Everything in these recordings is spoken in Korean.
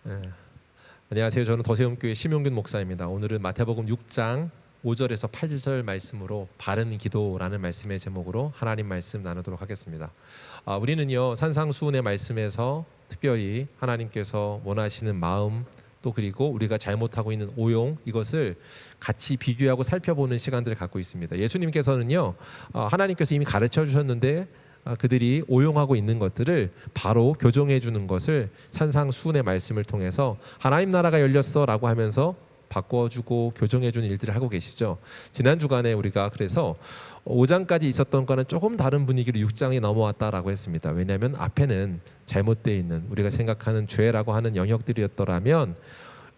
예. 안녕하세요. 저는 더세움교회 심용균 목사입니다. 오늘은 마태복음 6장 5절에서 8절 말씀으로 바른 기도라는 말씀의 제목으로 하나님 말씀 나누도록 하겠습니다. 우리는요 산상수훈의 말씀에서 특별히 하나님께서 원하시는 마음 또 그리고 우리가 잘못하고 있는 오용 이것을 같이 비교하고 살펴보는 시간들을 갖고 있습니다. 예수님께서는요 하나님께서 이미 가르쳐 주셨는데 그들이 오용하고 있는 것들을 바로 교정해 주는 것을 산상수훈의 말씀을 통해서 하나님 나라가 열렸어 라고 하면서 바꿔주고 교정해 주는 일들을 하고 계시죠. 지난 주간에 우리가 그래서 5장까지 있었던 거는 조금 다른 분위기로 6장에 넘어왔다라고 했습니다. 왜냐하면 앞에는 잘못되어 있는 우리가 생각하는 죄라고 하는 영역들이었더라면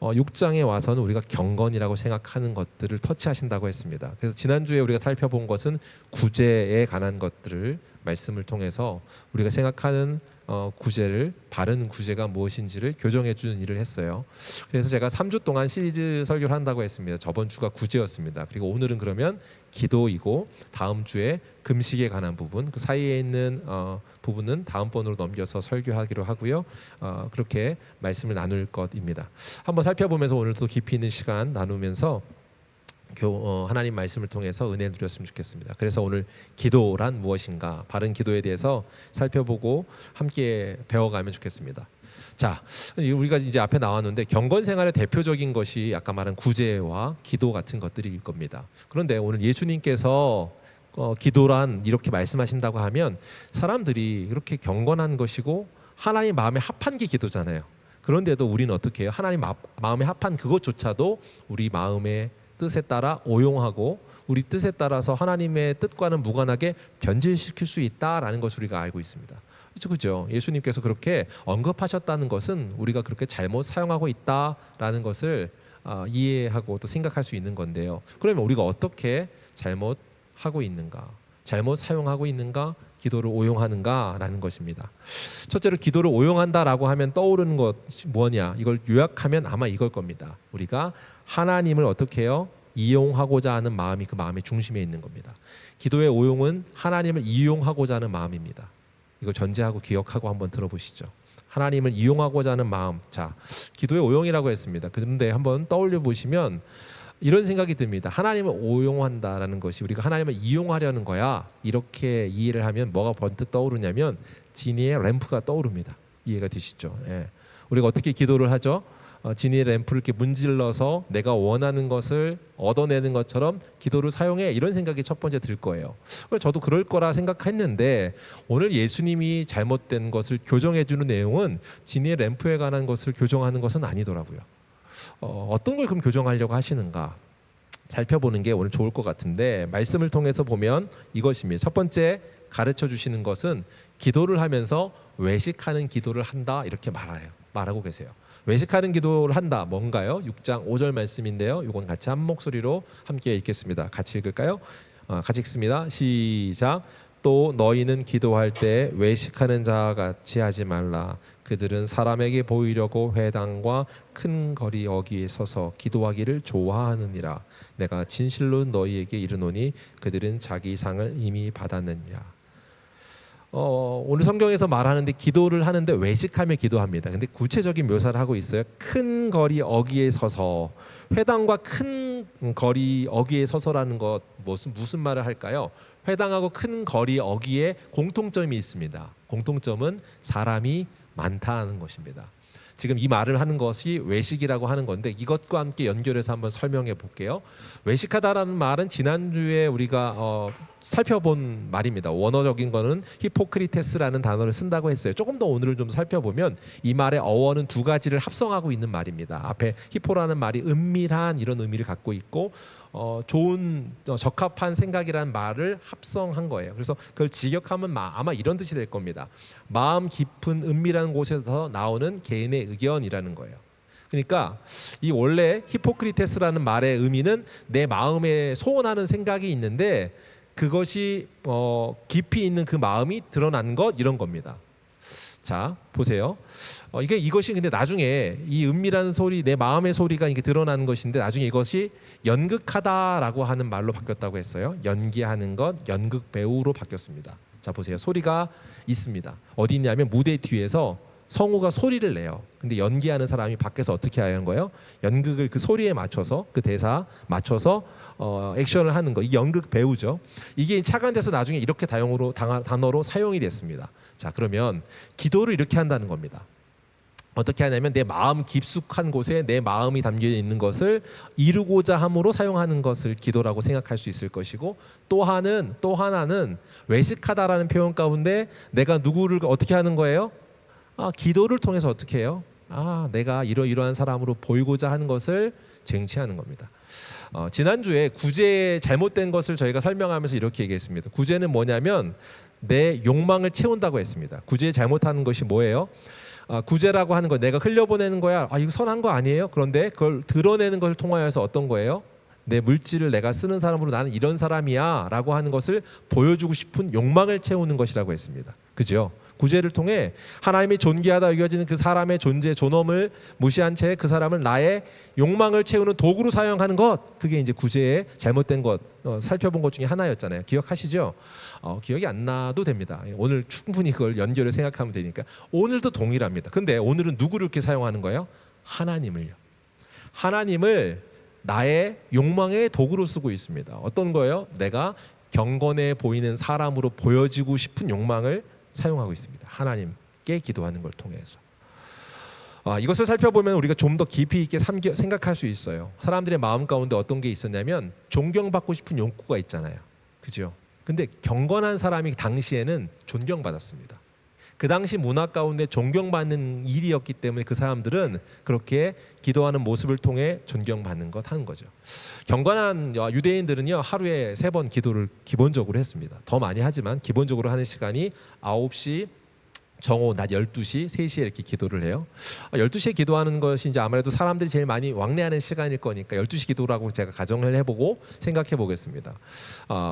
6장에 와서는 우리가 경건이라고 생각하는 것들을 터치하신다고 했습니다. 그래서 지난주에 우리가 살펴본 것은 구제에 관한 것들을 말씀을 통해서 우리가 생각하는 구제를 바른 구제가 무엇인지를 교정해 주는 일을 했어요. 그래서 제가 3주 동안 시리즈 설교를 한다고 했습니다. 저번 주가 구제였습니다. 그리고 오늘은 그러면 기도이고 다음 주에 금식에 관한 부분 그 사이에 있는 부분은 다음번으로 넘겨서 설교하기로 하고요. 그렇게 말씀을 나눌 것입니다. 한번 살펴보면서 오늘도 깊이 있는 시간 나누면서 하나님 말씀을 통해서 은혜를 누렸으면 좋겠습니다. 그래서 오늘 기도란 무엇인가 바른 기도에 대해서 살펴보고 함께 배워가면 좋겠습니다. 자, 우리가 이제 앞에 나왔는데 경건 생활의 대표적인 것이 아까 말한 구제와 기도 같은 것들일 겁니다. 그런데 오늘 예수님께서 기도란 이렇게 말씀하신다고 하면 사람들이 이렇게 경건한 것이고 하나님 마음에 합한 게 기도잖아요. 그런데도 우리는 어떻게 해요? 하나님 마음에 합한 그것조차도 우리 마음의 뜻에 따라 오용하고 우리 뜻에 따라서 하나님의 뜻과는 무관하게 변질시킬 수 있다라는 것을 우리가 알고 있습니다. 그렇죠? 예수님께서 그렇게 언급하셨다는 것은 우리가 그렇게 잘못 사용하고 있다라는 것을 이해하고 또 생각할 수 있는 건데요. 그러면 우리가 어떻게 잘못하고 있는가? 잘못 사용하고 있는가? 기도를 오용하는가라는 것입니다. 첫째로 기도를 오용한다라고 하면 떠오르는 것이 뭐냐? 이걸 요약하면 아마 이걸 겁니다. 우리가 하나님을 어떻게 해요? 이용하고자 하는 마음이 그 마음의 중심에 있는 겁니다. 기도의 오용은 하나님을 이용하고자 하는 마음입니다. 이거 전제하고 기억하고 한번 들어보시죠. 하나님을 이용하고자 하는 마음. 자, 기도의 오용이라고 했습니다. 그런데 한번 떠올려 보시면 이런 생각이 듭니다. 하나님을 오용한다라는 것이 우리가 하나님을 이용하려는 거야. 이렇게 이해를 하면 뭐가 번뜩 떠오르냐면 지니의 램프가 떠오릅니다. 이해가 되시죠? 예. 우리가 어떻게 기도를 하죠? 지니의 램프를 이렇게 문질러서 내가 원하는 것을 얻어내는 것처럼 기도를 사용해 이런 생각이 첫 번째 들 거예요. 저도 그럴 거라 생각했는데 오늘 예수님이 잘못된 것을 교정해 주는 내용은 지니의 램프에 관한 것을 교정하는 것은 아니더라고요. 어떤 걸 그럼 교정하려고 하시는가 살펴보는 게 오늘 좋을 것 같은데 말씀을 통해서 보면 이것입니다. 첫 번째 가르쳐 주시는 것은 기도를 하면서 외식하는 기도를 한다 이렇게 말하고 계세요. 외식하는 기도를 한다 뭔가요? 6장 5절 말씀인데요. 이건 같이 한 목소리로 함께 읽겠습니다. 같이 읽을까요? 같이 읽습니다. 시작. 또 너희는 기도할 때 외식하는 자와 같이 하지 말라. 그들은 사람에게 보이려고 회당과 큰 거리 어귀에 서서 기도하기를 좋아하느니라. 내가 진실로 너희에게 이르노니 그들은 자기 상을 이미 받았느니라. 오늘 성경에서 말하는데 기도를 하는데 외식하며 기도합니다. 근데 구체적인 묘사를 하고 있어요. 큰 거리 어귀에 서서. 회당과 큰 거리 어귀에 서서라는 것 무슨 말을 할까요? 회당하고 큰 거리 어귀에 공통점이 있습니다. 공통점은 사람이 많다는 것입니다. 지금 이 말을 하는 것이 외식이라고 하는 건데 이것과 함께 연결해서 한번 설명해 볼게요. 외식하다라는 말은 지난주에 우리가 살펴본 말입니다. 원어적인 거는 히포크리테스라는 단어를 쓴다고 했어요. 조금 더 오늘을 좀 살펴보면 이 말의 어원은 두 가지를 합성하고 있는 말입니다. 앞에 히포라는 말이 은밀한 이런 의미를 갖고 있고 좋은 적합한 생각이라는 말을 합성한 거예요. 그래서 그걸 직역하면 아마 이런 뜻이 될 겁니다. 마음 깊은 은밀한 곳에서 나오는 개인의 의견이라는 거예요. 그러니까 이 원래 히포크리테스라는 말의 의미는 내 마음에 소원하는 생각이 있는데 그것이 깊이 있는 그 마음이 드러난 것 이런 겁니다. 자 보세요. 이것이 근데 나중에 이 은밀한 소리 내 마음의 소리가 이게 드러나는 것인데 나중에 이것이 연극하다라고 하는 말로 바뀌었다고 했어요. 연기하는 것 연극 배우로 바뀌었습니다. 자 보세요. 소리가 있습니다. 어디 있냐면 무대 뒤에서 성우가 소리를 내요. 근데 연기하는 사람이 밖에서 어떻게 하는 거예요? 연극을 그 소리에 맞춰서 그 대사 맞춰서 액션을 하는 거. 이 연극 배우죠. 이게 착안돼서 나중에 이렇게 단어로 사용이 됐습니다. 자, 그러면 기도를 이렇게 한다는 겁니다. 어떻게 하냐면 내 마음 깊숙한 곳에 내 마음이 담겨 있는 것을 이루고자 함으로 사용하는 것을 기도라고 생각할 수 있을 것이고, 또 하나는 외식하다라는 표현 가운데 내가 누구를 어떻게 하는 거예요? 기도를 통해서 어떻게 해요? 내가 이러이러한 사람으로 보이고자 하는 것을 쟁취하는 겁니다. 지난주에 구제의 잘못된 것을 저희가 설명하면서 이렇게 얘기했습니다. 구제는 뭐냐면 내 욕망을 채운다고 했습니다. 구제의 잘못하는 것이 뭐예요? 구제라고 하는 거, 내가 흘려보내는 거야. 이거 선한 거 아니에요? 그런데 그걸 드러내는 것을 통하여서 어떤 거예요? 내 물질을 내가 쓰는 사람으로 나는 이런 사람이야 라고 하는 것을 보여주고 싶은 욕망을 채우는 것이라고 했습니다. 그죠? 구제를 통해 하나님이 존귀하다 여겨지는 그 사람의 존재, 존엄을 무시한 채 그 사람을 나의 욕망을 채우는 도구로 사용하는 것, 그게 이제 구제의 잘못된 것, 살펴본 것 중에 하나였잖아요. 기억하시죠? 기억이 안 나도 됩니다. 오늘 충분히 그걸 연결해 생각하면 되니까. 오늘도 동일합니다. 근데 오늘은 누구를 이렇게 사용하는 거예요? 하나님을요. 하나님을 나의 욕망의 도구로 쓰고 있습니다. 어떤 거예요? 내가 경건해 보이는 사람으로 보여지고 싶은 욕망을 사용하고 있습니다. 하나님께 기도하는 걸 통해서. 이것을 살펴보면 우리가 좀 더 깊이 있게 생각할 수 있어요. 사람들의 마음 가운데 어떤 게 있었냐면 존경받고 싶은 욕구가 있잖아요. 그죠? 근데 경건한 사람이 당시에는 존경받았습니다. 그 당시 문화 가운데 존경받는 일이었기 때문에 그 사람들은 그렇게 기도하는 모습을 통해 존경받는 것 하는 거죠. 경건한 유대인들은요, 하루에 3번 기도를 기본적으로 했습니다. 더 많이 하지만 기본적으로 하는 시간이 9시, 정오, 낮 12시, 3시에 이렇게 기도를 해요. 12시에 기도하는 것이 이제 아무래도 사람들이 제일 많이 왕래하는 시간일 거니까 12시 기도라고 제가 가정을 해보고 생각해 보겠습니다.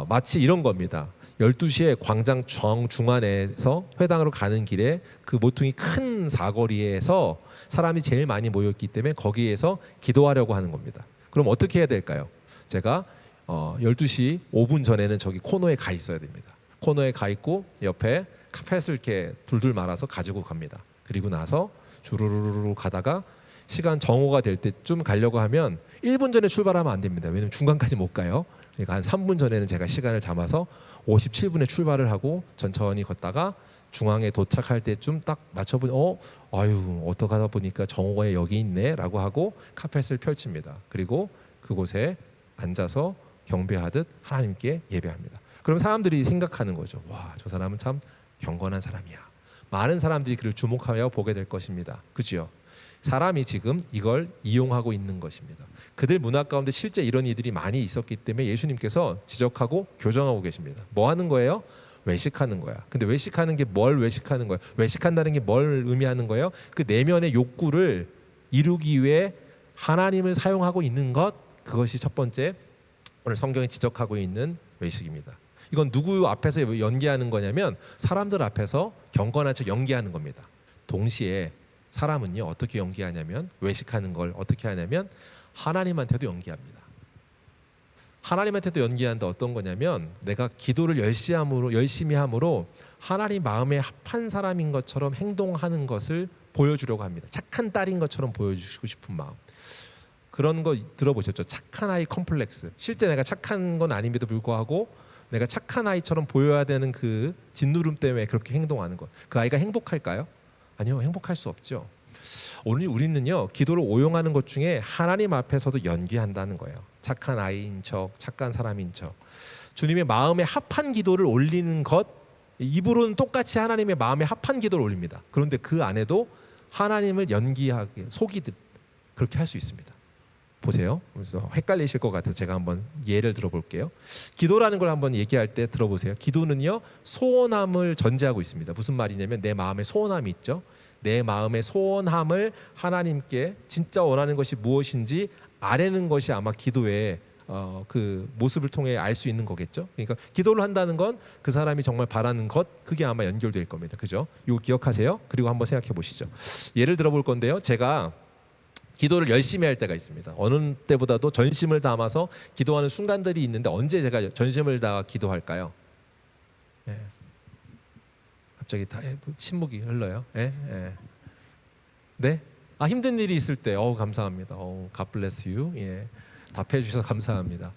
마치 이런 겁니다. 12시에 광장 정중앙에서 회당으로 가는 길에 그 모퉁이 큰 사거리에서 사람이 제일 많이 모였기 때문에 거기에서 기도하려고 하는 겁니다. 그럼 어떻게 해야 될까요? 제가 12시 5분 전에는 저기 코너에 가 있어야 됩니다. 코너에 가 있고 옆에 카펫을 이렇게 둘둘 말아서 가지고 갑니다. 그리고 나서 주르르르 가다가 시간 정오가 될 때쯤 가려고 하면 1분 전에 출발하면 안 됩니다. 왜냐면 중간까지 못 가요. 그러니까 한 3분 전에는 제가 시간을 잡아서 57분에 출발을 하고 천천히 걷다가 중앙에 도착할 때쯤 딱 맞춰보니 어떡하다 보니까 정오에 여기 있네 라고 하고 카펫을 펼칩니다. 그리고 그곳에 앉아서 경배하듯 하나님께 예배합니다. 그럼 사람들이 생각하는 거죠. 와, 저 사람은 참 경건한 사람이야. 많은 사람들이 그를 주목하여 보게 될 것입니다. 그죠? 사람이 지금 이걸 이용하고 있는 것입니다. 그들 문화 가운데 실제 이런 이들이 많이 있었기 때문에 예수님께서 지적하고 교정하고 계십니다. 뭐 하는 거예요? 외식하는 거야. 근데 외식하는 게 뭘 외식하는 거예요? 외식한다는 게 뭘 의미하는 거예요? 그 내면의 욕구를 이루기 위해 하나님을 사용하고 있는 것, 그것이 첫 번째 오늘 성경이 지적하고 있는 외식입니다. 이건 누구 앞에서 연기하는 거냐면 사람들 앞에서 경건한 척 연기하는 겁니다. 동시에 사람은요 어떻게 연기하냐면, 외식하는 걸 어떻게 하냐면 하나님한테도 연기합니다. 하나님한테도 연기한다. 어떤 거냐면 내가 기도를 열심히 함으로 하나님 마음에 합한 사람인 것처럼 행동하는 것을 보여주려고 합니다. 착한 딸인 것처럼 보여주고 싶은 마음. 그런 거 들어보셨죠? 착한 아이 컴플렉스. 실제 내가 착한 건 아님에도 불구하고 내가 착한 아이처럼 보여야 되는 그 짓누름 때문에 그렇게 행동하는 것. 그 아이가 행복할까요? 아니요, 행복할 수 없죠. 오늘 우리는요 기도를 오용하는 것 중에 하나님 앞에서도 연기한다는 거예요. 착한 아이인 척, 착한 사람인 척, 주님의 마음에 합한 기도를 올리는 것. 입으로는 똑같이 하나님의 마음에 합한 기도를 올립니다. 그런데 그 안에도 하나님을 연기하게 속이듯 그렇게 할 수 있습니다. 보세요. 그래서 헷갈리실 것 같아서 제가 한번 예를 들어볼게요. 기도라는 걸 한번 얘기할 때 들어보세요. 기도는요 소원함을 전제하고 있습니다. 무슨 말이냐면 내 마음에 소원함이 있죠. 내 마음의 소원함을 하나님께 진짜 원하는 것이 무엇인지 아뢰는 것이 아마 기도의 그 모습을 통해 알 수 있는 거겠죠. 그러니까 기도를 한다는 건 그 사람이 정말 바라는 것, 그게 아마 연결될 겁니다. 그죠? 이거 기억하세요. 그리고 한번 생각해 보시죠. 예를 들어볼 건데요. 제가 기도를 열심히 할 때가 있습니다. 어느 때보다도 전심을 담아서 기도하는 순간들이 있는데 언제 제가 전심을 다해 기도할까요? 예. 갑자기 다 침묵이 흘러요. 예? 예. 네? 아, 힘든 일이 있을 때, 감사합니다. God bless you. 예, 답해 주셔서 감사합니다.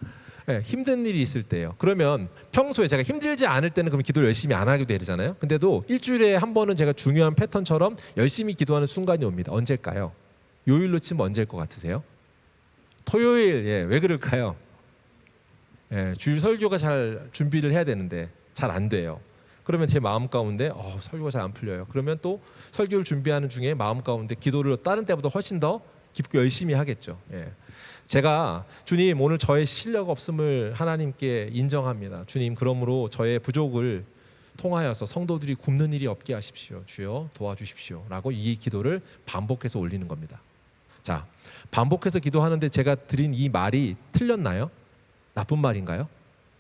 예, 힘든 일이 있을 때요. 그러면 평소에 제가 힘들지 않을 때는 그럼 기도를 열심히 안 하게 되잖아요. 근데도 일주일에 한 번은 제가 중요한 패턴처럼 열심히 기도하는 순간이 옵니다. 언제일까요? 요일로 치면 언제일 것 같으세요? 토요일. 예, 왜 그럴까요? 예, 주일 설교가 잘 준비를 해야 되는데 잘 안 돼요. 그러면 제 마음 가운데 설교가 잘 안 풀려요. 그러면 또 설교를 준비하는 중에 마음 가운데 기도를 다른 때보다 훨씬 더 깊고 열심히 하겠죠. 예. 제가 주님 오늘 저의 실력 없음을 하나님께 인정합니다. 주님 그러므로 저의 부족을 통하여서 성도들이 굶는 일이 없게 하십시오. 주여 도와주십시오. 라고 이 기도를 반복해서 올리는 겁니다. 자, 반복해서 기도하는데 제가 드린 이 말이 틀렸나요? 나쁜 말인가요?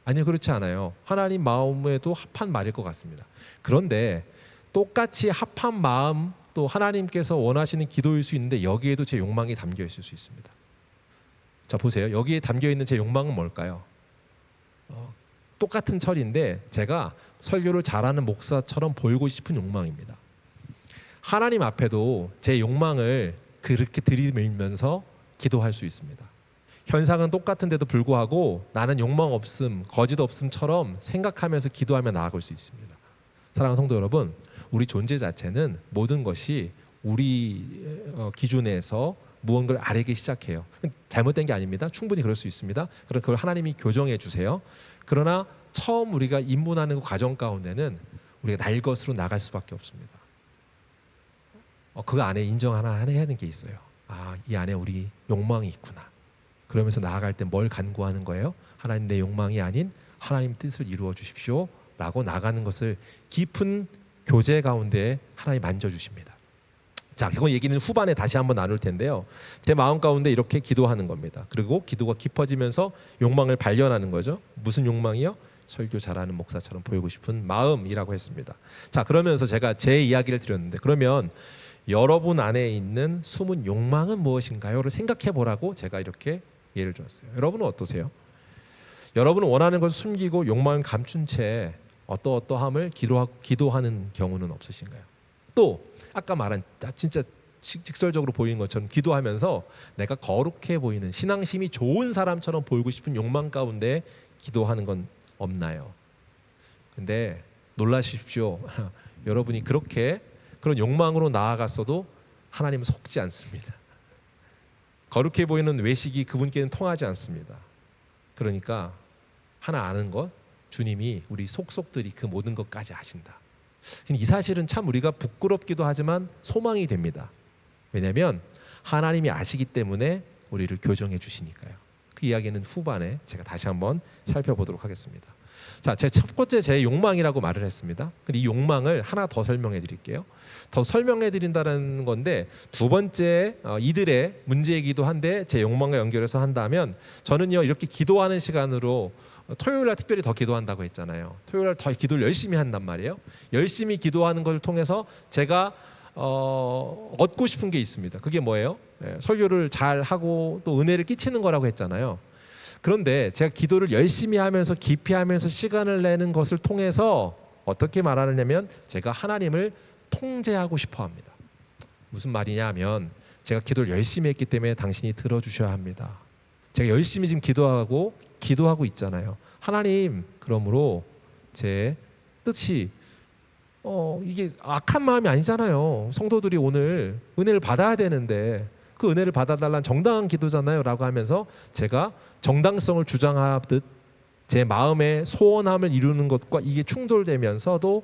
아니요, 그렇지 않아요. 하나님 마음에도 합한 말일 것 같습니다. 그런데 똑같이 합한 마음 또 하나님께서 원하시는 기도일 수 있는데 여기에도 제 욕망이 담겨 있을 수 있습니다. 자, 보세요. 여기에 담겨 있는 제 욕망은 뭘까요? 똑같은 철인데 제가 설교를 잘하는 목사처럼 보이고 싶은 욕망입니다. 하나님 앞에도 제 욕망을 그렇게 들이밀면서 기도할 수 있습니다. 현상은 똑같은데도 불구하고 나는 욕망 없음, 거짓 없음처럼 생각하면서 기도하며 나아갈 수 있습니다. 사랑하는 성도 여러분, 우리 존재 자체는 모든 것이 우리 기준에서 무언가를 아뢰기 시작해요. 잘못된 게 아닙니다. 충분히 그럴 수 있습니다. 그럼 그걸 하나님이 교정해 주세요. 그러나 처음 우리가 입문하는 그 과정 가운데는 우리가 날 것으로 나갈 수밖에 없습니다. 그 안에 인정 하나 해야 하는 게 있어요. 이 안에 우리 욕망이 있구나. 그러면서 나아갈 때 뭘 간구하는 거예요? 하나님 내 욕망이 아닌 하나님 뜻을 이루어 주십시오 라고 나가는 것을 깊은 교제 가운데 하나님 만져주십니다. 자, 이건 얘기는 후반에 다시 한번 나눌 텐데요. 제 마음 가운데 이렇게 기도하는 겁니다. 그리고 기도가 깊어지면서 욕망을 발견하는 거죠. 무슨 욕망이요? 설교 잘하는 목사처럼 보이고 싶은 마음이라고 했습니다. 자, 그러면서 제가 제 이야기를 드렸는데 그러면 여러분 안에 있는 숨은 욕망은 무엇인가요?를 생각해 보라고 제가 이렇게 예를 들었어요. 여러분은 어떠세요? 여러분은 원하는 것을 숨기고 욕망을 감춘 채 어떠함을 기도하는 경우는 없으신가요? 또 아까 말한 진짜 직설적으로 보이는 것처럼 기도하면서 내가 거룩해 보이는 신앙심이 좋은 사람처럼 보이고 싶은 욕망 가운데 기도하는 건 없나요? 근데 놀라십시오. 여러분이 그런 욕망으로 나아갔어도 하나님은 속지 않습니다. 거룩해 보이는 외식이 그분께는 통하지 않습니다. 그러니까 하나 아는 것, 주님이 우리 속속들이 그 모든 것까지 아신다. 이 사실은 참 우리가 부끄럽기도 하지만 소망이 됩니다. 왜냐하면 하나님이 아시기 때문에 우리를 교정해 주시니까요. 그 이야기는 후반에 제가 다시 한번 살펴보도록 하겠습니다. 자, 제 첫 번째 제 욕망이라고 말을 했습니다. 근데 이 욕망을 하나 더 설명해 드릴게요. 더 설명해 드린다는 건데 두 번째 이들의 문제이기도 한데 제 욕망과 연결해서 한다면 저는요 이렇게 기도하는 시간으로 토요일 날 특별히 더 기도한다고 했잖아요. 토요일 날 더 기도를 열심히 한단 말이에요. 열심히 기도하는 것을 통해서 제가 얻고 싶은 게 있습니다. 그게 뭐예요? 설교를 잘 하고 또 은혜를 끼치는 거라고 했잖아요. 그런데 제가 기도를 열심히 하면서 깊이 하면서 시간을 내는 것을 통해서 어떻게 말하느냐면 제가 하나님을 통제하고 싶어 합니다. 무슨 말이냐 하면 제가 기도를 열심히 했기 때문에 당신이 들어주셔야 합니다. 제가 열심히 지금 기도하고 있잖아요. 하나님, 그러므로 제 뜻이 이게 악한 마음이 아니잖아요. 성도들이 오늘 은혜를 받아야 되는데 그 은혜를 받아달라는 정당한 기도잖아요 라고 하면서 제가 정당성을 주장하듯 제 마음의 소원함을 이루는 것과 이게 충돌되면서도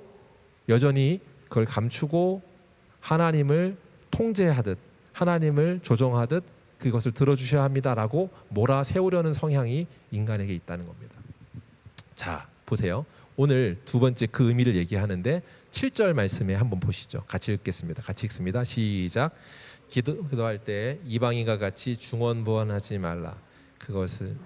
여전히 그걸 감추고 하나님을 통제하듯 하나님을 조정하듯 그것을 들어주셔야 합니다라고 몰아세우려는 성향이 인간에게 있다는 겁니다. 자, 보세요. 오늘 두 번째 그 의미를 얘기하는데 7절 말씀에 한번 보시죠. 같이 읽겠습니다. 같이 읽습니다. 시작. 기도할 때 이방인과 같이 중언부언하지 말라. 그것을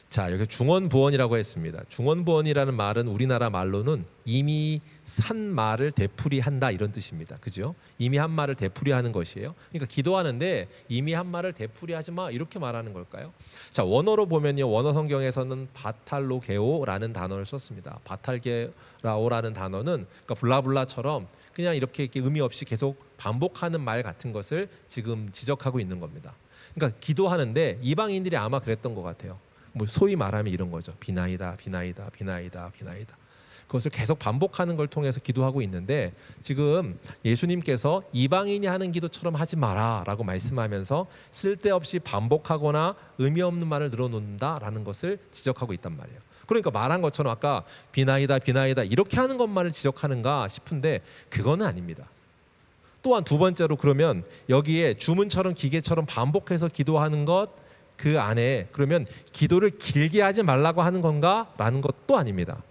자, 여기 중언부언이라고 했습니다. 중언부언이라는 말은 우리나라 말로는 이미 산 말을 되풀이한다 이런 뜻입니다. 그죠? 이미 한 말을 되풀이하는 것이에요. 그러니까 기도하는데 이미 한 말을 되풀이하지 마 이렇게 말하는 걸까요? 자, 원어로 보면요. 원어 성경에서는 바탈로게오라는 단어를 썼습니다. 바탈게라오라는 단어는 그러니까 블라블라처럼 그냥 이렇게 의미 없이 계속 반복하는 말 같은 것을 지금 지적하고 있는 겁니다. 그러니까 기도하는데 이방인들이 아마 그랬던 것 같아요. 뭐 소위 말하면 이런 거죠. 비나이다, 비나이다, 비나이다, 비나이다. 그것을 계속 반복하는 걸 통해서 기도하고 있는데 지금 예수님께서 이방인이 하는 기도처럼 하지 마라라고 말씀하면서 쓸데없이 반복하거나 의미 없는 말을 늘어놓는다라는 것을 지적하고 있단 말이에요. 그러니까 말한 것처럼 아까 비나이다, 비나이다 이렇게 하는 것만을 지적하는가 싶은데 그거는 아닙니다. 또한 두 번째로 그러면 여기에 주문처럼 기계처럼 반복해서 기도하는 것 그 안에 그러면 기도를 길게 하지 말라고 하는 건가? 라는 것도 아닙니다.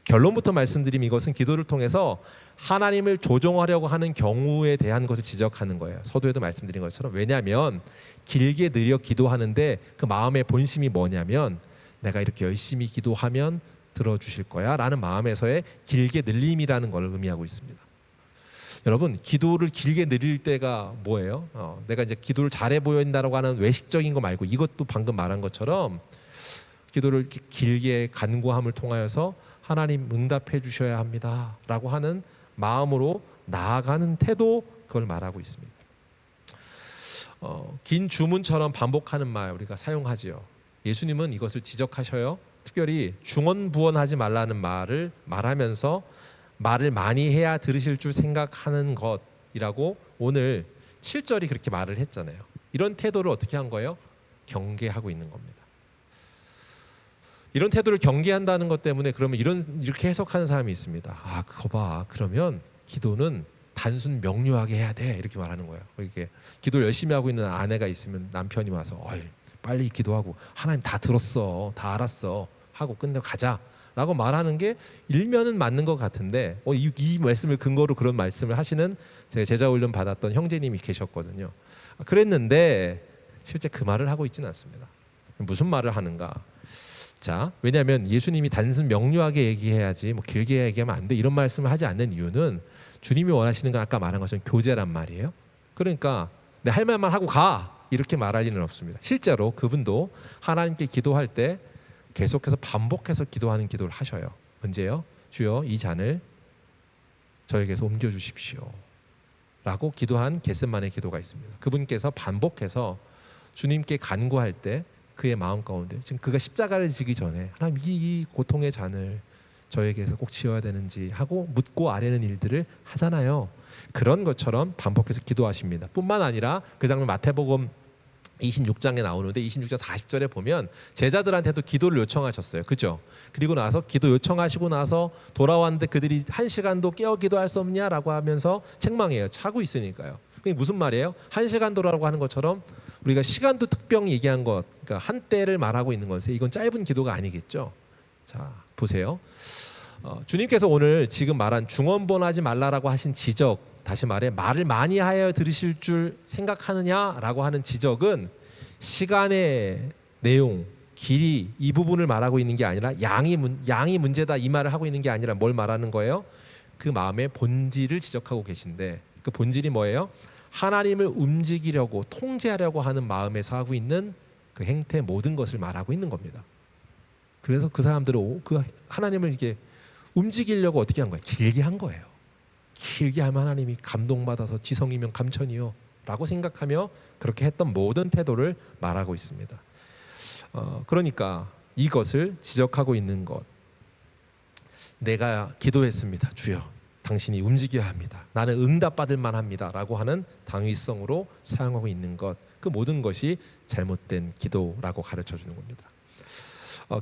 결론부터 말씀드리면 이것은 기도를 통해서 하나님을 조종하려고 하는 경우에 대한 것을 지적하는 거예요. 서두에도 말씀드린 것처럼. 왜냐하면 길게 느려 기도하는데 그 마음의 본심이 뭐냐면 내가 이렇게 열심히 기도하면 들어주실 거야 라는 마음에서의 길게 늘림이라는 걸 의미하고 있습니다. 여러분, 기도를 길게 느릴 때가 뭐예요? 내가 이제 기도를 잘해 보인다라고 하는 외식적인 거 말고 이것도 방금 말한 것처럼 기도를 길게 간구함을 통하여서 하나님 응답해 주셔야 합니다 라고 하는 마음으로 나아가는 태도, 그걸 말하고 있습니다. 긴 주문처럼 반복하는 말 우리가 사용하지요. 예수님은 이것을 지적하셔요. 특별히 중언부언하지 말라는 말을 말하면서 말을 많이 해야 들으실 줄 생각하는 것이라고 오늘 7절이 그렇게 말을 했잖아요. 이런 태도를 어떻게 한 거예요? 경계하고 있는 겁니다. 이런 태도를 경계한다는 것 때문에 그러면 이렇게 해석하는 사람이 있습니다. 아, 그거 봐. 그러면 기도는 단순 명료하게 해야 돼. 이렇게 말하는 거예요. 이렇게 기도를 열심히 하고 있는 아내가 있으면 남편이 와서 빨리 기도하고 하나님 다 들었어. 다 알았어. 하고 끝내고 가자. 라고 말하는 게 일면은 맞는 것 같은데 이 말씀을 근거로 그런 말씀을 하시는 제가 제자 훈련 받았던 형제님이 계셨거든요. 그랬는데 실제 그 말을 하고 있지는 않습니다. 무슨 말을 하는가? 자, 왜냐하면 예수님이 단순 명료하게 얘기해야지 뭐 길게 얘기하면 안 돼 이런 말씀을 하지 않는 이유는 주님이 원하시는 건 아까 말한 것처럼 교제란 말이에요. 그러니까 내 할 말만 하고 가 이렇게 말할 리는 없습니다. 실제로 그분도 하나님께 기도할 때 계속해서 반복해서 기도하는 기도를 하셔요. 언제요? 주여 이 잔을 저에게서 옮겨주십시오 라고 기도한 겟세마네 기도가 있습니다. 그분께서 반복해서 주님께 간구할 때 그의 마음 가운데 지금 그가 십자가를 지기 전에 하나님 이 고통의 잔을 저에게서 꼭 지어야 되는지 하고 묻고 아뢰는 일들을 하잖아요. 그런 것처럼 반복해서 기도하십니다. 뿐만 아니라 그 장면 마태복음 26장에 나오는데 26장 40절에 보면 제자들한테도 기도를 요청하셨어요. 그죠? 그리고 나서 기도 요청하시고 나서 돌아왔는데 그들이 한 시간도 깨어 기도할 수 없냐라고 하면서 책망해요. 자고 있으니까요. 그게 무슨 말이에요? 한 시간도라고 하는 것처럼 우리가 시간도 특별히 얘기한 것, 그러니까 한때를 말하고 있는 것에 이건 짧은 기도가 아니겠죠. 자, 보세요. 주님께서 오늘 지금 말한 중언부언하지 말라라고 하신 지적, 다시 말해 말을 많이 하여 들으실 줄 생각하느냐라고 하는 지적은 시간의 내용, 길이 이 부분을 말하고 있는 게 아니라 양이 문제다 이 말을 하고 있는 게 아니라 뭘 말하는 거예요? 그 마음의 본질을 지적하고 계신데 그 본질이 뭐예요? 하나님을 움직이려고 통제하려고 하는 마음에서 하고 있는 그 행태 모든 것을 말하고 있는 겁니다. 그래서 그 사람들은 그 하나님을 이렇게 움직이려고 어떻게 한 거예요? 길게 한 거예요. 길게 하면 하나님이 감동받아서 지성이면 감천이요 라고 생각하며 그렇게 했던 모든 태도를 말하고 있습니다. 그러니까 이것을 지적하고 있는 것, 내가 기도했습니다. 주여 당신이 움직여야 합니다. 나는 응답받을 만합니다 라고 하는 당위성으로 사용하고 있는 것, 그 모든 것이 잘못된 기도라고 가르쳐 주는 겁니다.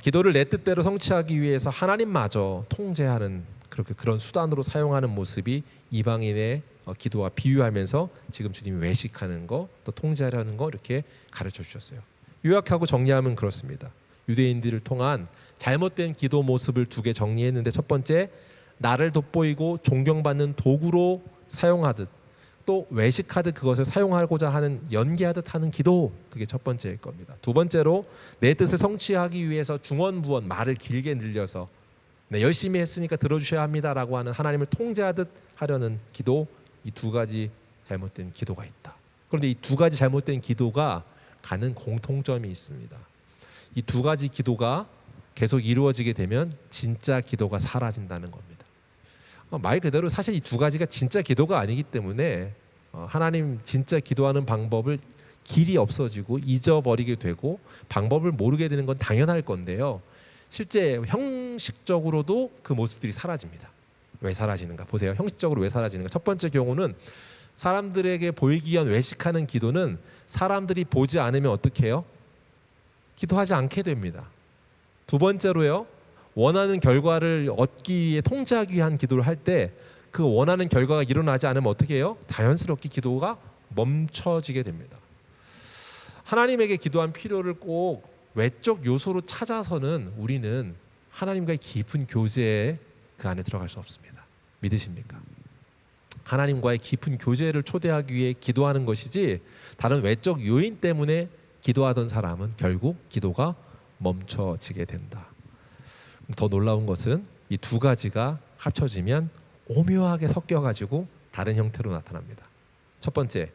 기도를 내 뜻대로 성취하기 위해서 하나님마저 통제하는 그런 수단으로 사용하는 모습이 이방인의 기도와 비유하면서 지금 주님이 외식하는 거, 또 통제하려는 거 이렇게 가르쳐 주셨어요. 요약하고 정리하면 그렇습니다. 유대인들을 통한 잘못된 기도 모습을 두 개 정리했는데 첫 번째, 나를 돋보이고 존경받는 도구로 사용하듯 또 외식하듯 그것을 사용하고자 하는 연기하듯 하는 기도, 그게 첫 번째일 겁니다. 두 번째로 내 뜻을 성취하기 위해서 중언부언 말을 길게 늘려서 네, 열심히 했으니까 들어주셔야 합니다라고 하는 하나님을 통제하듯 하려는 기도, 이 두 가지 잘못된 기도가 있다. 그런데 이 두 가지 잘못된 기도가 가는 공통점이 있습니다. 이 두 가지 기도가 계속 이루어지게 되면 진짜 기도가 사라진다는 겁니다. 말 그대로 사실 이 두 가지가 진짜 기도가 아니기 때문에 하나님 진짜 기도하는 방법을 길이 없어지고 잊어버리게 되고 방법을 모르게 되는 건 당연할 건데요. 실제 형식적으로도 그 모습들이 사라집니다. 왜 사라지는가? 보세요. 형식적으로 왜 사라지는가? 첫 번째 경우는 사람들에게 보이기 위한 외식하는 기도는 사람들이 보지 않으면 어떻게 해요? 기도하지 않게 됩니다. 두 번째로요. 원하는 결과를 얻기 위해 통제하기 위한 기도를 할 때 그 원하는 결과가 일어나지 않으면 어떻게 해요? 자연스럽게 기도가 멈춰지게 됩니다. 하나님에게 기도한 필요를 꼭 외적 요소로 찾아서는 우리는 하나님과의 깊은 교제에 그 안에 들어갈 수 없습니다. 믿으십니까? 하나님과의 깊은 교제를 초대하기 위해 기도하는 것이지 다른 외적 요인 때문에 기도하던 사람은 결국 기도가 멈춰지게 된다. 더 놀라운 것은 이 두 가지가 합쳐지면 오묘하게 섞여가지고 다른 형태로 나타납니다. 첫 번째,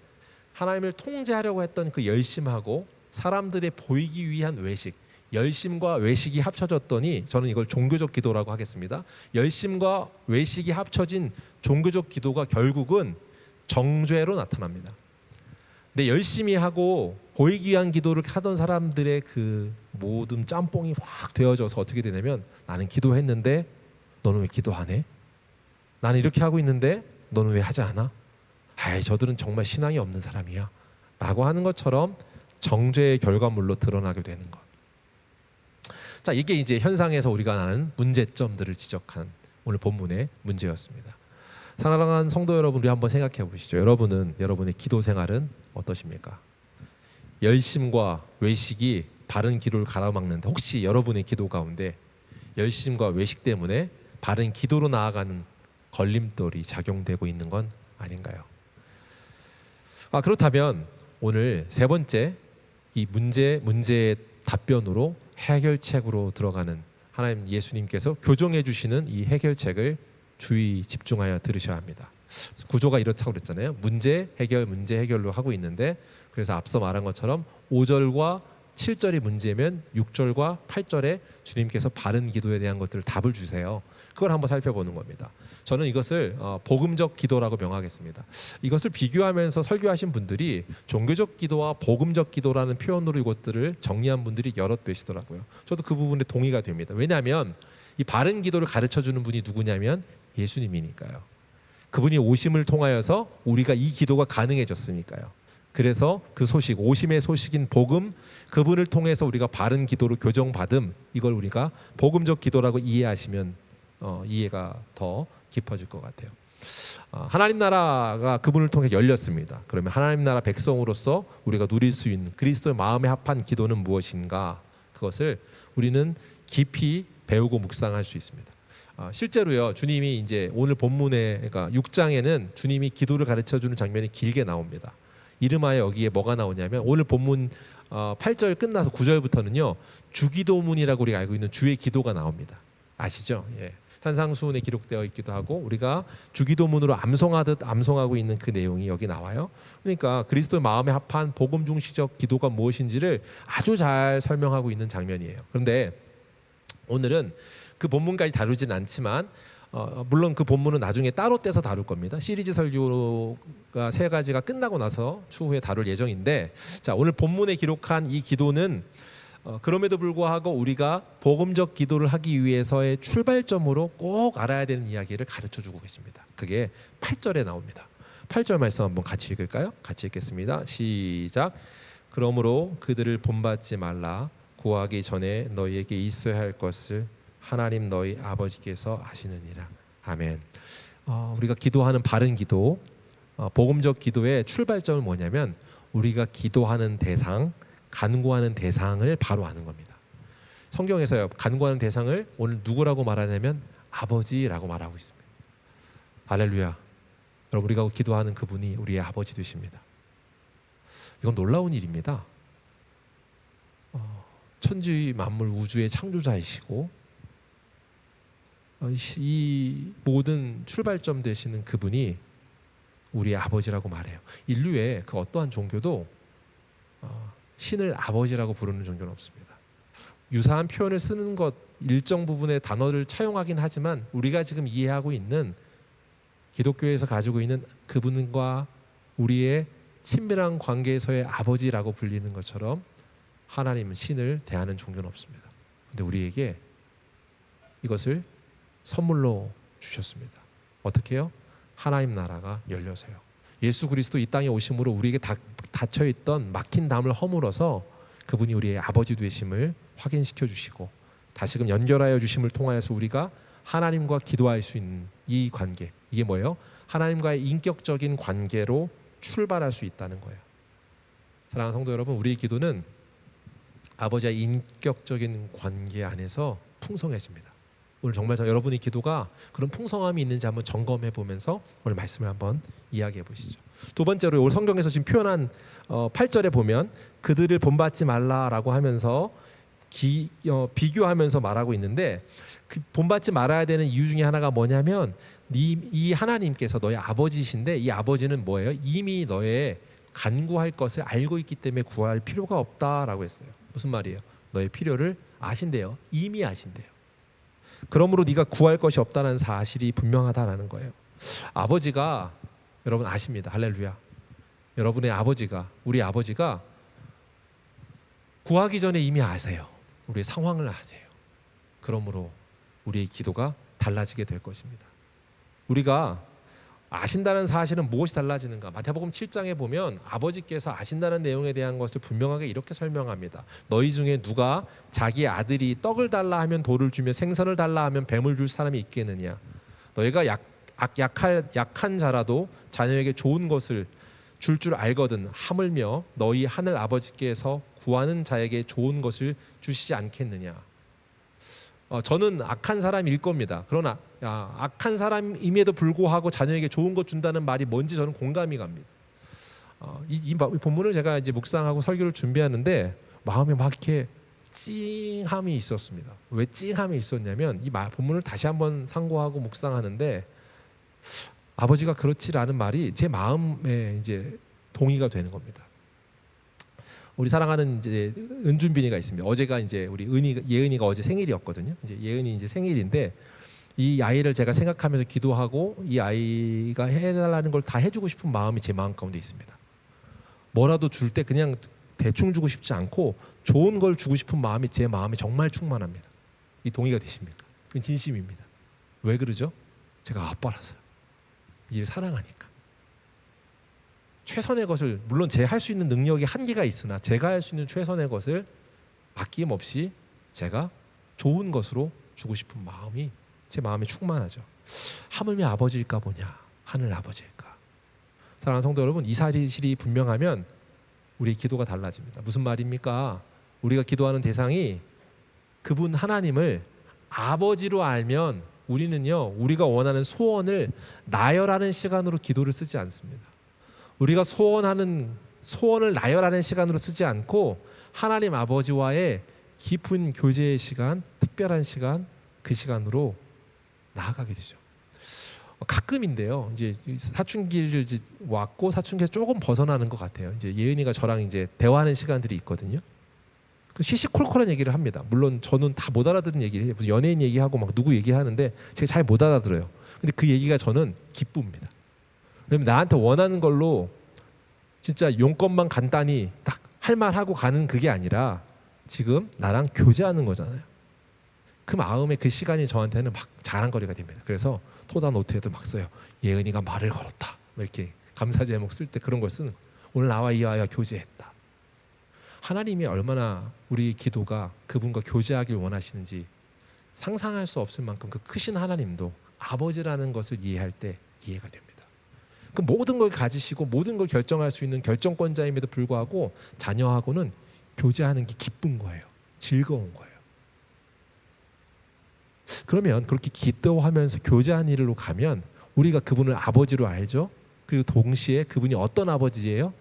하나님을 통제하려고 했던 그 열심하고 사람들의 보이기 위한 외식, 열심과 외식이 합쳐졌더니 저는 이걸 종교적 기도라고 하겠습니다. 열심과 외식이 합쳐진 종교적 기도가 결국은 정죄로 나타납니다. 근데 열심히 하고 보이기 위한 기도를 하던 사람들의 그 모든 짬뽕이 확 되어져서 어떻게 되냐면 나는 기도했는데 너는 왜 기도 안 해? 나는 이렇게 하고 있는데 너는 왜 하지 않아? 아이, 저들은 정말 신앙이 없는 사람이야 라고 하는 것처럼 정죄의 결과물로 드러나게 되는 것. 자, 이게 이제 현상에서 우리가 아는 문제점들을 지적한 오늘 본문의 문제였습니다. 사랑하는 성도 여러분, 우리 한번 생각해 보시죠. 여러분의 기도 생활은 어떠십니까? 열심과 외식이 바른 기도를 가로막는데 혹시 여러분의 기도 가운데 열심과 외식 때문에 바른 기도로 나아가는 걸림돌이 작용되고 있는 건 아닌가요? 그렇다면 오늘 세 번째 이 문제의 답변으로 해결책으로 들어가는 하나님 예수님께서 교정해 주시는 이 해결책을 주의 집중하여 들으셔야 합니다. 구조가 이렇다고 그랬잖아요. 문제 해결로 하고 있는데 그래서 앞서 말한 것처럼 5절과 7절이 문제면 6절과 8절에 주님께서 바른 기도에 대한 것들을 답을 주세요. 그걸 한번 살펴보는 겁니다. 저는 이것을 복음적 기도라고 명하겠습니다. 이것을 비교하면서 설교하신 분들이 종교적 기도와 복음적 기도라는 표현으로 이것들을 정리한 분들이 여럿 되시더라고요. 저도 그 부분에 동의가 됩니다. 왜냐하면 이 바른 기도를 가르쳐주는 분이 누구냐면 예수님이니까요. 그분이 오심을 통하여서 우리가 이 기도가 가능해졌으니까요. 그래서 그 소식, 오심의 소식인 복음, 그분을 통해서 우리가 바른 기도로 교정받음, 이걸 우리가 복음적 기도라고 이해하시면 이해가 더 깊어질 것 같아요. 하나님 나라가 그분을 통해 열렸습니다. 그러면 하나님 나라 백성으로서 우리가 누릴 수 있는 그리스도의 마음에 합한 기도는 무엇인가? 그것을 우리는 깊이 배우고 묵상할 수 있습니다. 실제로요, 주님이 이제 오늘 본문에, 그러니까 6장에는 주님이 기도를 가르쳐주는 장면이 길게 나옵니다. 이름하여 여기에 뭐가 나오냐면 오늘 본문 8절 끝나서 9절부터는요 주기도문이라고 우리가 알고 있는 주의 기도가 나옵니다. 아시죠? 예. 산상수훈에 기록되어 있기도 하고 우리가 주기도문으로 암송하듯 암송하고 있는 그 내용이 여기 나와요. 그러니까 그리스도의 마음에 합한 복음 중시적 기도가 무엇인지를 아주 잘 설명하고 있는 장면이에요. 그런데 오늘은 그 본문까지 다루진 않지만 물론 그 본문은 나중에 따로 떼서 다룰 겁니다. 시리즈 설교가 3가지가 끝나고 나서 추후에 다룰 예정인데, 자, 오늘 본문에 기록한 이 기도는 그럼에도 불구하고 우리가 복음적 기도를 하기 위해서의 출발점으로 꼭 알아야 되는 이야기를 가르쳐주고 계십니다. 그게 8절에 나옵니다. 8절 말씀 한번 같이 읽을까요? 같이 읽겠습니다. 시작. 그러므로 그들을 본받지 말라. 구하기 전에 너희에게 있어야 할 것을 하나님 너희 아버지께서 아시느니라. 아멘. 우리가 기도하는 바른 기도, 복음적 기도의 출발점은 뭐냐면 우리가 기도하는 대상, 간구하는 대상을 바로 아는 겁니다. 성경에서요, 간구하는 대상을 오늘 누구라고 말하냐면 아버지라고 말하고 있습니다. 할렐루야. 여러분, 우리가 기도하는 그분이 우리의 아버지 되십니다. 이건 놀라운 일입니다. 천지 만물 우주의 창조자이시고 이 모든 출발점 되시는 그분이 우리의 아버지라고 말해요. 인류의 그 어떠한 종교도 신을 아버지라고 부르는 종교는 없습니다. 유사한 표현을 쓰는 것, 일정 부분의 단어를 차용하긴 하지만 우리가 지금 이해하고 있는 기독교에서 가지고 있는 그분과 우리의 친밀한 관계에서의 아버지라고 불리는 것처럼 하나님은 신을 대하는 종교는 없습니다. 근데 우리에게 이것을 선물로 주셨습니다. 어떻게 해요? 하나님 나라가 열려서요. 예수 그리스도 이 땅에 오심으로 우리에게 닫혀있던 막힌 담을 허물어서 그분이 우리의 아버지 되심을 확인시켜 주시고 다시금 연결하여 주심을 통하여서 우리가 하나님과 기도할 수 있는 이 관계, 이게 뭐예요? 하나님과의 인격적인 관계로 출발할 수 있다는 거예요. 사랑하는 성도 여러분, 우리의 기도는 아버지와 인격적인 관계 안에서 풍성해집니다. 오늘 정말 여러분의 기도가 그런 풍성함이 있는지 한번 점검해 보면서 오늘 말씀을 한번 이야기해 보시죠. 두 번째로 오늘 성경에서 지금 표현한 8절에 보면 그들을 본받지 말라라고 하면서 비교하면서 말하고 있는데, 그 본받지 말아야 되는 이유 중에 하나가 뭐냐면 이 하나님께서 너의 아버지신데 이 아버지는 뭐예요? 이미 너의 간구할 것을 알고 있기 때문에 구할 필요가 없다라고 했어요. 무슨 말이에요? 너의 필요를 아신대요. 이미 아신대요. 그러므로 네가 구할 것이 없다는 사실이 분명하다라는 거예요. 아버지가 여러분 아십니다. 할렐루야. 여러분의 아버지가, 우리 아버지가 구하기 전에 이미 아세요. 우리의 상황을 아세요. 그러므로 우리의 기도가 달라지게 될 것입니다. 우리가 아신다는 사실은 무엇이 달라지는가? 마태복음 7장에 보면 아버지께서 아신다는 내용에 대한 것을 분명하게 이렇게 설명합니다. 너희 중에 누가 자기 아들이 떡을 달라 하면 돌을 주며 생선을 달라 하면 뱀을 줄 사람이 있겠느냐? 너희가 약한 자라도 자녀에게 좋은 것을 줄 알거든 하물며 너희 하늘 아버지께서 구하는 자에게 좋은 것을 주시지 않겠느냐? 저는 악한 사람일 겁니다. 그러나 악한 사람임에도 불구하고 자녀에게 좋은 것 준다는 말이 뭔지 저는 공감이 갑니다. 이 본문을 제가 이제 묵상하고 설교를 준비하는데 마음에 막 이렇게 찡함이 있었습니다. 왜 찡함이 있었냐면 이 본문을 다시 한번 상고하고 묵상하는데 아버지가 그렇지라는 말이 제 마음에 이제 동의가 되는 겁니다. 우리 사랑하는 이제 은준빈이가 있습니다. 어제가 이제 우리 예은이가 어제 생일이었거든요. 이제 예은이 이제 생일인데 이 아이를 제가 생각하면서 기도하고 이 아이가 해달라는 걸 다 해주고 싶은 마음이 제 마음 가운데 있습니다. 뭐라도 줄 때 그냥 대충 주고 싶지 않고 좋은 걸 주고 싶은 마음이 제 마음에 정말 충만합니다. 이 동의가 되십니까? 그건 진심입니다. 왜 그러죠? 제가 아빠라서요. 이를 사랑하니까. 최선의 것을, 물론 제 할 수 있는 능력이 한계가 있으나 제가 할 수 있는 최선의 것을 아낌없이 제가 좋은 것으로 주고 싶은 마음이 제 마음에 충만하죠. 하물며 아버지일까 보냐, 하늘 아버지일까. 사랑하는 성도 여러분, 이 사실이 분명하면 우리의 기도가 달라집니다. 무슨 말입니까? 우리가 기도하는 대상이 그분 하나님을 아버지로 알면 우리는요, 우리가 원하는 소원을 나열하는 시간으로 기도를 쓰지 않습니다. 우리가 소원을 나열하는 시간으로 쓰지 않고 하나님 아버지와의 깊은 교제의 시간, 특별한 시간, 그 시간으로 나아가게 되죠. 가끔인데요. 이제 사춘기를 왔고 사춘기에 조금 벗어나는 것 같아요. 이제 예은이가 저랑 이제 대화하는 시간들이 있거든요. 그 시시콜콜한 얘기를 합니다. 물론 저는 다 못 알아듣는 얘기를 해요. 무슨 연예인 얘기하고 막 누구 얘기하는데 제가 잘 못 알아들어요. 근데 그 얘기가 저는 기쁩니다. 왜냐면 나한테 원하는 걸로 진짜 용건만 간단히 딱 할 말하고 가는 그게 아니라 지금 나랑 교제하는 거잖아요. 그 마음에 그 시간이 저한테는 막 자랑거리가 됩니다. 그래서 토다 노트에도 막 써요. 예은이가 말을 걸었다. 이렇게 감사 제목 쓸 때 그런 걸 쓰는 거예요. 오늘 나와 이 아이가 교제했다. 하나님이 얼마나 우리 기도가 그분과 교제하길 원하시는지 상상할 수 없을 만큼 그 크신 하나님도 아버지라는 것을 이해할 때 이해가 됩니다. 그 모든 걸 가지시고 모든 걸 결정할 수 있는 결정권자임에도 불구하고 자녀하고는 교제하는 게 기쁜 거예요. 즐거운 거예요. 그러면 그렇게 기도하면서 교제하는 일로 가면 우리가 그분을 아버지로 알죠? 그리고 동시에 그분이 어떤 아버지예요?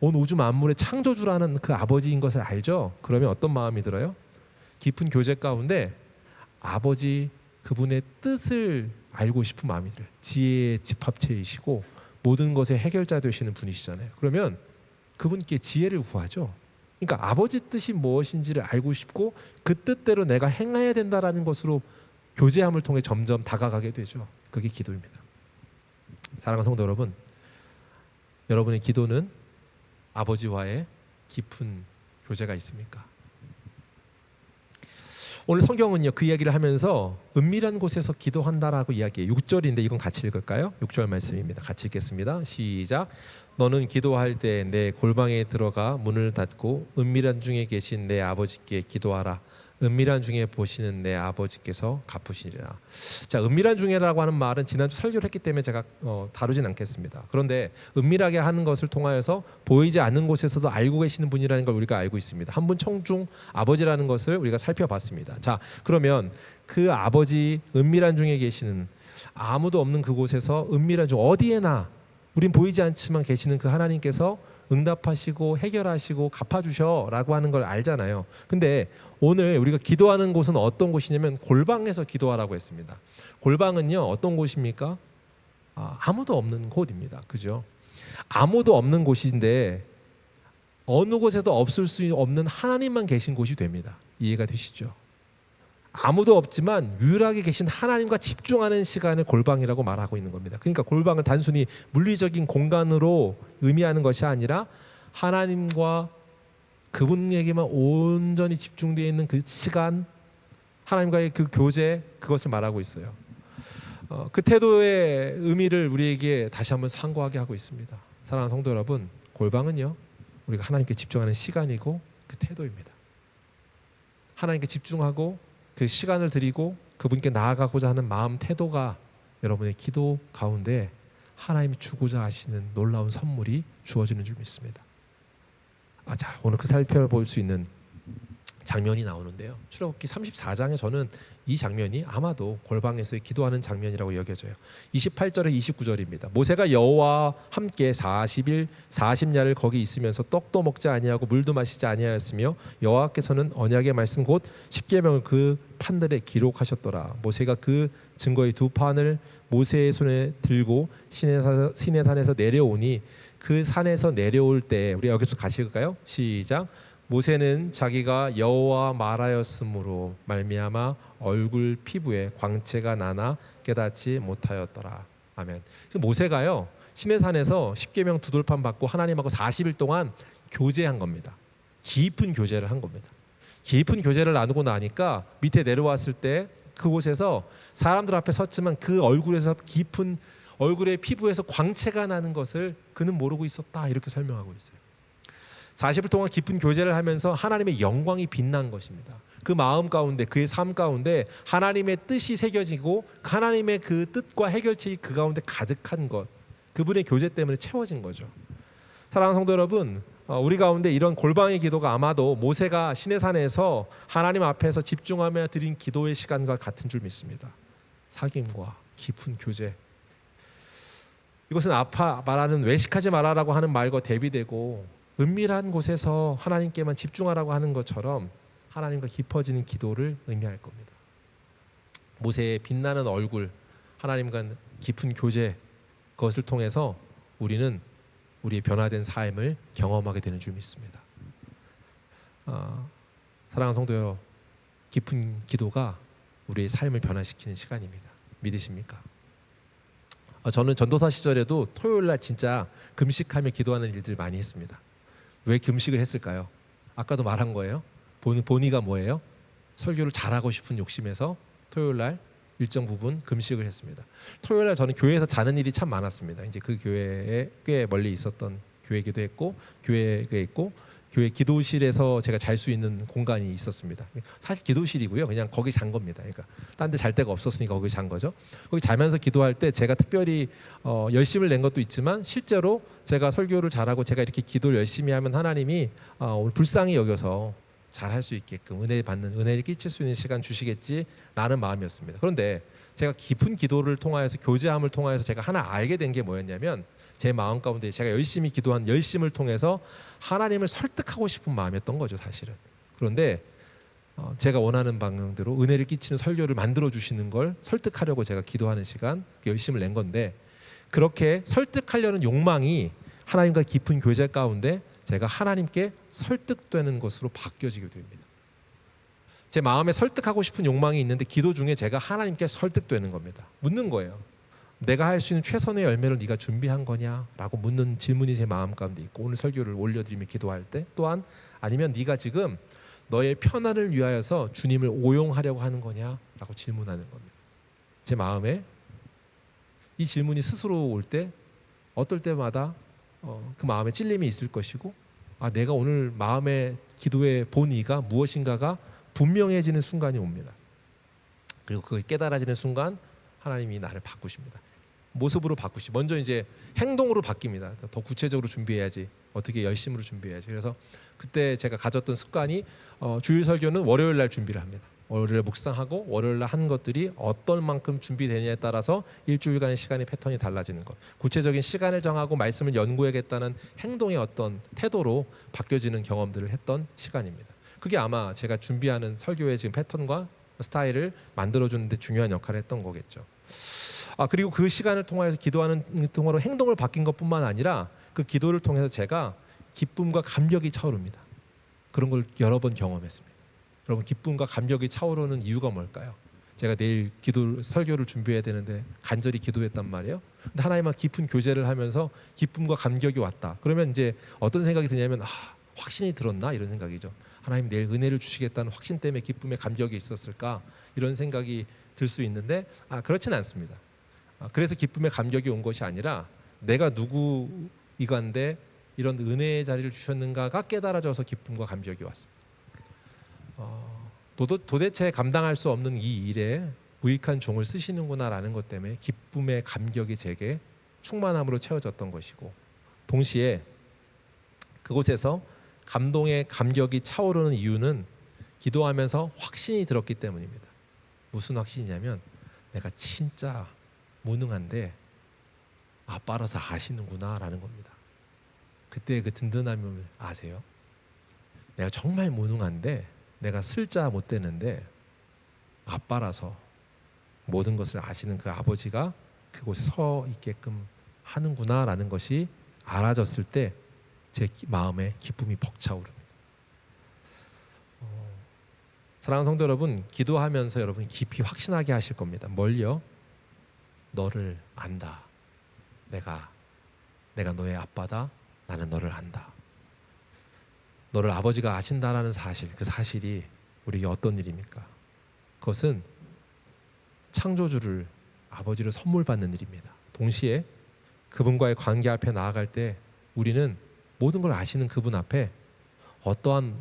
온 우주 만물의 창조주라는 그 아버지인 것을 알죠? 그러면 어떤 마음이 들어요? 깊은 교제 가운데 아버지 그분의 뜻을 알고 싶은 마음이 들어요. 지혜의 집합체이시고 모든 것의 해결자 되시는 분이시잖아요. 그러면 그분께 지혜를 구하죠. 그러니까 아버지 뜻이 무엇인지를 알고 싶고 그 뜻대로 내가 행해야 된다라는 것으로 교제함을 통해 점점 다가가게 되죠. 그게 기도입니다. 사랑하는 성도 여러분, 여러분의 기도는 아버지와의 깊은 교제가 있습니까? 오늘 성경은요, 그 이야기를 하면서 은밀한 곳에서 기도한다라고 이야기해요. 6절인데 이건 같이 읽을까요? 6절 말씀입니다. 같이 읽겠습니다. 시작. 너는 기도할 때 내 골방에 들어가 문을 닫고 은밀한 중에 계신 내 아버지께 기도하라. 은밀한 중에 보시는 내 아버지께서 갚으시리라. 자, 은밀한 중에라고 하는 말은 지난주 설교를 했기 때문에 제가 다루진 않겠습니다. 그런데 은밀하게 하는 것을 통하여서 보이지 않는 곳에서도 알고 계시는 분이라는 걸 우리가 알고 있습니다. 한 분 청중 아버지라는 것을 우리가 살펴봤습니다. 자, 그러면 그 아버지 은밀한 중에 계시는 아무도 없는 그곳에서 은밀한 중 어디에나 우린 보이지 않지만 계시는 그 하나님께서 응답하시고 해결하시고 갚아주셔라고 하는 걸 알잖아요. 근데 오늘 우리가 기도하는 곳은 어떤 곳이냐면 골방에서 기도하라고 했습니다. 골방은요, 어떤 곳입니까? 아무도 없는 곳입니다. 그죠? 아무도 없는 곳인데 어느 곳에도 없을 수 없는 하나님만 계신 곳이 됩니다. 이해가 되시죠? 아무도 없지만 유일하게 계신 하나님과 집중하는 시간을 골방이라고 말하고 있는 겁니다. 그러니까 골방은 단순히 물리적인 공간으로 의미하는 것이 아니라 하나님과 그분에게만 온전히 집중되어 있는 그 시간, 하나님과의 그 교제, 그것을 말하고 있어요. 그 태도의 의미를 우리에게 다시 한번 상고하게 하고 있습니다. 사랑하는 성도 여러분, 골방은요, 우리가 하나님께 집중하는 시간이고 그 태도입니다. 하나님께 집중하고 그 시간을 드리고 그분께 나아가고자 하는 마음 태도가 여러분의 기도 가운데 하나님이 주고자 하시는 놀라운 선물이 주어지는 줄 믿습니다. 자, 오늘 그 살펴볼 수 있는 장면이 나오는데요. 출애굽기 34장에 저는 이 장면이 아마도 골방에서 기도하는 장면이라고 여겨져요. 28절에 29절입니다. 모세가 여호와와 함께 40일 40야를 거기 있으면서 떡도 먹지 아니하고 물도 마시지 아니하였으며 여호와께서는 언약의 말씀 곧 십계명을 그 판들에 기록하셨더라. 모세가 그 증거의 두 판을 모세의 손에 들고 시내산에서 내려오니 그 산에서 내려올 때, 우리 여기서 같이 읽을까요? 시작. 모세는 자기가 여호와 말하였으므로 말미암아 얼굴 피부에 광채가 나나 깨닫지 못하였더라. 아멘. 모세가요, 시내산에서 십계명 두 돌판 받고 하나님하고 40일 동안 교제한 겁니다. 깊은 교제를 한 겁니다. 깊은 교제를 나누고 나니까 밑에 내려왔을 때 그곳에서 사람들 앞에 섰지만 그 얼굴에서 깊은 얼굴의 피부에서 광채가 나는 것을 그는 모르고 있었다, 이렇게 설명하고 있어요. 40일 동안 깊은 교제를 하면서 하나님의 영광이 빛난 것입니다. 그 마음 가운데, 그의 삶 가운데 하나님의 뜻이 새겨지고 하나님의 그 뜻과 해결책이 그 가운데 가득한 것, 그분의 교제 때문에 채워진 거죠. 사랑하는 성도 여러분, 우리 가운데 이런 골방의 기도가 아마도 모세가 시내산에서 하나님 앞에서 집중하며 드린 기도의 시간과 같은 줄 믿습니다. 사귐과 깊은 교제, 이것은 아파 말하는 외식하지 말아라고 하는 말과 대비되고 은밀한 곳에서 하나님께만 집중하라고 하는 것처럼 하나님과 깊어지는 기도를 의미할 겁니다. 모세의 빛나는 얼굴, 하나님과 깊은 교제, 그것을 통해서 우리는 우리의 변화된 삶을 경험하게 되는 줄 믿습니다. 사랑하는 성도여, 깊은 기도가 우리의 삶을 변화시키는 시간입니다. 믿으십니까? 저는 전도사 시절에도 토요일날 진짜 금식하며 기도하는 일들 많이 했습니다. 왜 금식을 했을까요? 아까도 말한 거예요. 본의가 뭐예요? 설교를 잘하고 싶은 욕심에서 토요일날 일정 부분 금식을 했습니다. 토요일날 저는 교회에서 자는 일이 참 많았습니다. 이제 그 교회에 꽤 멀리 있었던 교회기도 했고, 교회에 있고, 교회 기도실에서 제가 잘 수 있는 공간이 있었습니다. 사실 기도실이고요, 그냥 거기 잔 겁니다. 그러니까 딴 데 잘 데가 없었으니까 거기 잔 거죠. 거기 자면서 기도할 때 제가 특별히 열심을 낸 것도 있지만 실제로 제가 설교를 잘하고 제가 이렇게 기도를 열심히 하면 하나님이 오늘 불쌍히 여겨서 잘할 수 있게끔 은혜를 끼칠 수 있는 시간 주시겠지라는 마음이었습니다. 그런데 제가 깊은 기도를 통하여서 교제함을 통하여서 제가 하나 알게 된 게 뭐였냐면 제 마음 가운데 제가 열심히 기도한 열심을 통해서 하나님을 설득하고 싶은 마음이었던 거죠, 사실은. 그런데 제가 원하는 방향대로 은혜를 끼치는 설교를 만들어 주시는 걸 설득하려고 제가 기도하는 시간 열심을 낸 건데, 그렇게 설득하려는 욕망이 하나님과 깊은 교제 가운데 제가 하나님께 설득되는 것으로 바뀌어지게 됩니다. 제 마음에 설득하고 싶은 욕망이 있는데 기도 중에 제가 하나님께 설득되는 겁니다. 묻는 거예요. 내가 할 수 있는 최선의 열매를 네가 준비한 거냐? 라고 묻는 질문이 제 마음 가운데 있고, 오늘 설교를 올려드리며 기도할 때 또한 아니면 네가 지금 너의 편안을 위하여서 주님을 오용하려고 하는 거냐? 라고 질문하는 겁니다. 제 마음에 이 질문이 스스로 올 때 어떨 때마다 그 마음에 찔림이 있을 것이고, 내가 오늘 마음의 기도의 본의가 무엇인가가 분명해지는 순간이 옵니다. 그리고 그걸 깨달아지는 순간 하나님이 나를 바꾸십니다. 모습으로 먼저 이제 행동으로 바뀝니다. 더 구체적으로 준비해야지, 어떻게 열심으로 준비해야지. 그래서 그때 제가 가졌던 습관이 주일 설교는 월요일 날 준비를 합니다. 월요일에 묵상하고 월요일 날 한 것들이 어떤 만큼 준비되냐에 따라서 일주일간의 시간의 패턴이 달라지는 것, 구체적인 시간을 정하고 말씀을 연구하겠다는 행동의 어떤 태도로 바뀌어지는 경험들을 했던 시간입니다. 그게 아마 제가 준비하는 설교의 지금 패턴과 스타일을 만들어주는 데 중요한 역할을 했던 거겠죠. 그리고 그 시간을 통해서 기도하는 동안으로 행동을 바뀐 것뿐만 아니라 그 기도를 통해서 제가 기쁨과 감격이 차오릅니다. 그런 걸 여러 번 경험했습니다. 여러분, 기쁨과 감격이 차오르는 이유가 뭘까요? 제가 내일 설교를 준비해야 되는데 간절히 기도했단 말이에요. 근데 하나님과 깊은 교제를 하면서 기쁨과 감격이 왔다. 그러면 이제 어떤 생각이 드냐면 확신이 들었나? 이런 생각이죠. 하나님 내일 은혜를 주시겠다는 확신 때문에 기쁨의 감격이 있었을까? 이런 생각이 들 수 있는데 그렇지는 않습니다. 그래서 기쁨의 감격이 온 것이 아니라 내가 누구이간데 이런 은혜의 자리를 주셨는가가 깨달아져서 기쁨과 감격이 왔습니다. 도대체 감당할 수 없는 이 일에 무익한 종을 쓰시는구나라는 것 때문에 기쁨의 감격이 제게 충만함으로 채워졌던 것이고, 동시에 그곳에서 감동의 감격이 차오르는 이유는 기도하면서 확신이 들었기 때문입니다. 무슨 확신이냐면 내가 진짜 무능한데 아빠라서 아시는구나 라는 겁니다. 그때 그 든든함을 아세요? 내가 정말 무능한데, 내가 슬자 못 되는데 아빠라서 모든 것을 아시는 그 아버지가 그곳에 서 있게끔 하는구나 라는 것이 알아졌을 때 제 마음에 기쁨이 벅차오릅니다. 사랑하는 성도 여러분, 기도하면서 여러분 깊이 확신하게 하실 겁니다. 뭘요? 너를 안다. 내가 너의 아빠다. 나는 너를 안다. 너를 아버지가 아신다라는 사실, 그 사실이 우리에게 어떤 일입니까? 그것은 창조주를, 아버지를 선물 받는 일입니다. 동시에 그분과의 관계 앞에 나아갈 때 우리는 모든 걸 아시는 그분 앞에 어떠한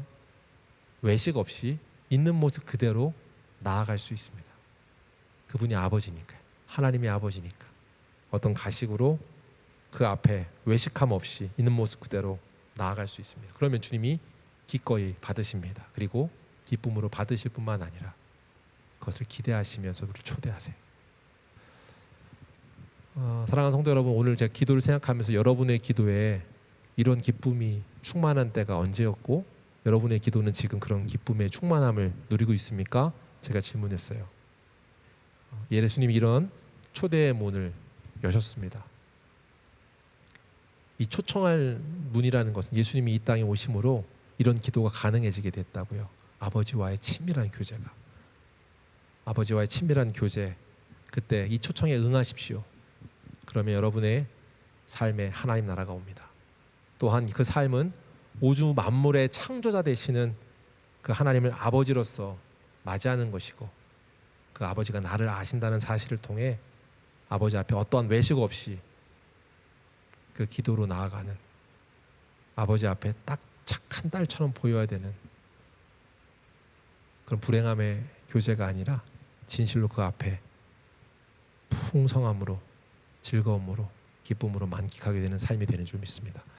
외식 없이 있는 모습 그대로 나아갈 수 있습니다. 그분이 아버지니까, 하나님이 아버지니까 어떤 가식으로 그 앞에 외식함 없이 있는 모습 그대로 나아갈 수 있습니다. 그러면 주님이 기꺼이 받으십니다. 그리고 기쁨으로 받으실 뿐만 아니라 그것을 기대하시면서 우리를 초대하세요. 사랑하는 성도 여러분, 오늘 제가 기도를 생각하면서 여러분의 기도에 이런 기쁨이 충만한 때가 언제였고, 여러분의 기도는 지금 그런 기쁨의 충만함을 누리고 있습니까? 제가 질문했어요. 예수님이 이런 초대의 문을 여셨습니다. 이 초청할 문이라는 것은 예수님이 이 땅에 오심으로 이런 기도가 가능해지게 됐다고요. 아버지와의 친밀한 교제가, 아버지와의 친밀한 교제, 그때 이 초청에 응하십시오. 그러면 여러분의 삶에 하나님 나라가 옵니다. 또한 그 삶은 우주 만물의 창조자 되시는 그 하나님을 아버지로서 맞이하는 것이고, 그 아버지가 나를 아신다는 사실을 통해 아버지 앞에 어떠한 외식 없이 그 기도로 나아가는, 아버지 앞에 딱 착한 딸처럼 보여야 되는 그런 불행함의 교제가 아니라 진실로 그 앞에 풍성함으로, 즐거움으로, 기쁨으로 만끽하게 되는 삶이 되는 줄 믿습니다.